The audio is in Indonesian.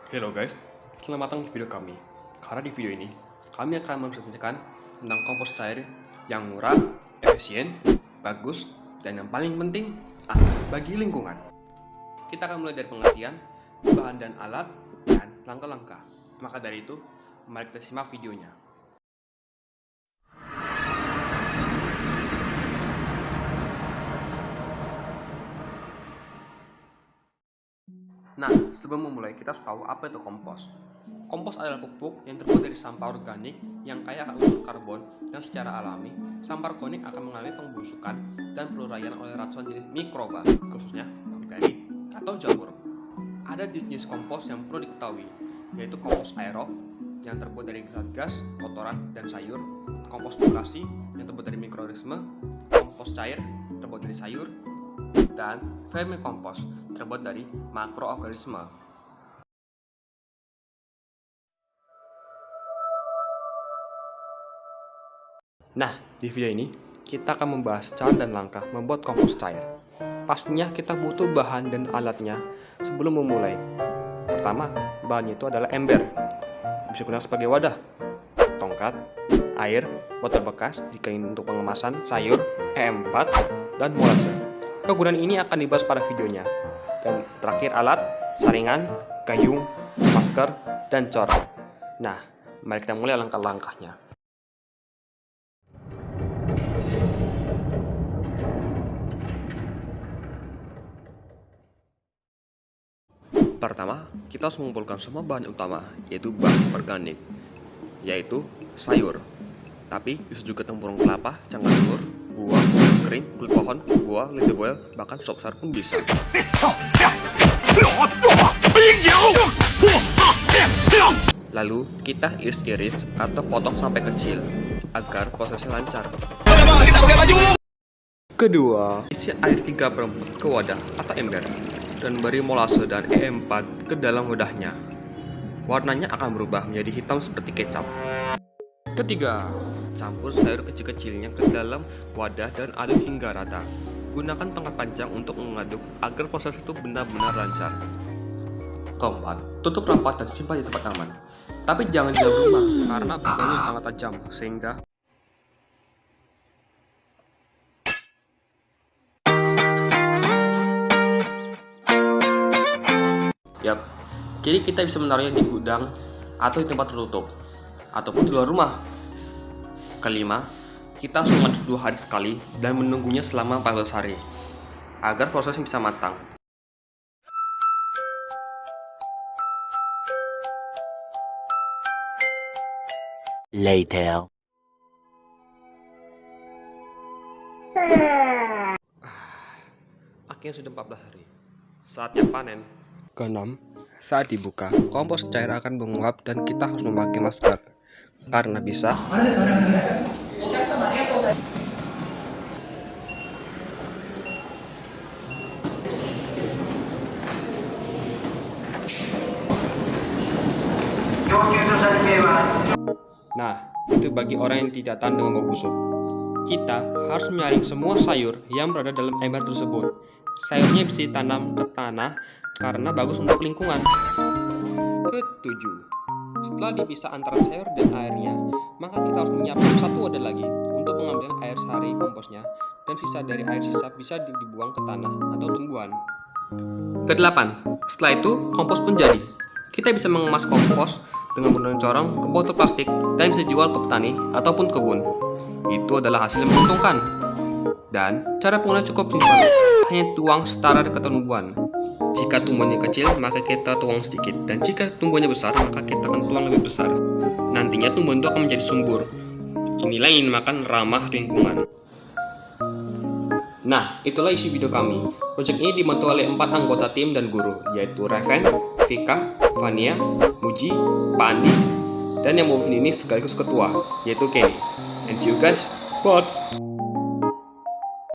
Hello guys, selamat datang di video kami. Karena di video ini, kami akan menceritakan tentang kompos cair yang murah, efisien, bagus, dan yang paling penting, bagi lingkungan. Kita akan mulai dari pengertian, bahan dan alat, dan langkah-langkah. Maka dari itu, mari kita simak videonya. Nah, sebelum memulai, kita harus tahu apa itu kompos. Kompos adalah pupuk yang terbuat dari sampah organik yang kaya akan unsur karbon dan secara alami, sampah organik akan mengalami pembusukan dan peluraian oleh ratusan jenis mikroba, khususnya bakteri atau jamur. Ada jenis kompos yang perlu diketahui, yaitu kompos aerob yang terbuat dari gas, kotoran, dan sayur, kompos lokasi yang terbuat dari mikroorganisme, kompos cair terbuat dari sayur, dan vermikompos terbuat dari makroorganisme. Nah, di video ini kita akan membahas cara dan langkah membuat kompos cair. Pastinya kita butuh bahan dan alatnya sebelum memulai. Pertama, bahannya itu adalah ember. Bisa digunakan sebagai wadah, tongkat, air, botol bekas jika ingin untuk pengemasan sayur, E4, dan molase. Kegunaan ini akan dibahas pada videonya. Dan terakhir alat, saringan, gayung, masker, dan corong. Nah, mari kita mulai langkah-langkahnya. Pertama, kita harus mengumpulkan semua bahan utama, yaitu bahan organik, yaitu sayur. Tapi bisa juga tempurung kelapa, cangkang telur, buah, kering, kulit pohon, buah, lidah buaya, bahkan sop besar pun bisa. Lalu kita iris-iris atau potong sampai kecil agar prosesnya lancar. Kedua, isi air 3/4 ke wadah atau ember dan beri molase dan E4 ke dalam wadahnya. Warnanya akan berubah menjadi hitam seperti kecap. Ketiga, campur sayur kecil-kecilnya ke dalam wadah dan aduk hingga rata. Gunakan tongkat panjang untuk mengaduk agar proses itu benar-benar lancar. Keempat, tutup rapat dan simpan di tempat aman. Tapi jangan di dalam rumah karena baunya sangat tajam sehingga jadi kita bisa menaruhnya di gudang atau di tempat tertutup ataupun di luar rumah. Kelima, kita harus mengaduk 2 hari sekali dan menunggunya selama 14 hari agar prosesnya bisa matang. Later. Akhirnya sudah 14 hari. Saatnya panen. Keenam, saat dibuka, kompos cair akan menguap dan kita harus memakai masker karena bisa itu bagi orang yang tidak tahan dengan bau busuk. Kita harus menyaring semua sayur yang berada dalam ember tersebut. Sayurnya bisa ditanam ke tanah karena bagus untuk lingkungan. Ketujuh, setelah dipisah antara sayur dan airnya, maka kita harus menyiapkan satu wadah lagi untuk mengambil air sari komposnya, dan sisa dari air sisa bisa dibuang ke tanah atau tumbuhan. Kedelapan, setelah itu kompos pun jadi. Kita bisa mengemas kompos dengan menggunakan corong ke botol plastik dan bisa dijual ke petani ataupun kebun. Itu adalah hasil yang menguntungkan. Dan cara penggunaan cukup simpel, hanya tuang setara dengan tumbuhan. Jika tumbuhannya kecil, maka kita tuang sedikit, dan jika tumbuhannya besar, maka kita akan tuang lebih besar. Nantinya tumbuhan itu akan menjadi subur. Inilah yang dinamakan ramah lingkungan. Nah, itulah isi video kami. Proyek ini dibantu oleh 4 anggota tim dan guru, yaitu Reven, Vika, Vania, Muji, Pak Andi, dan yang memimpin ini sekaligus ketua, yaitu Kenny. And see you guys, bots!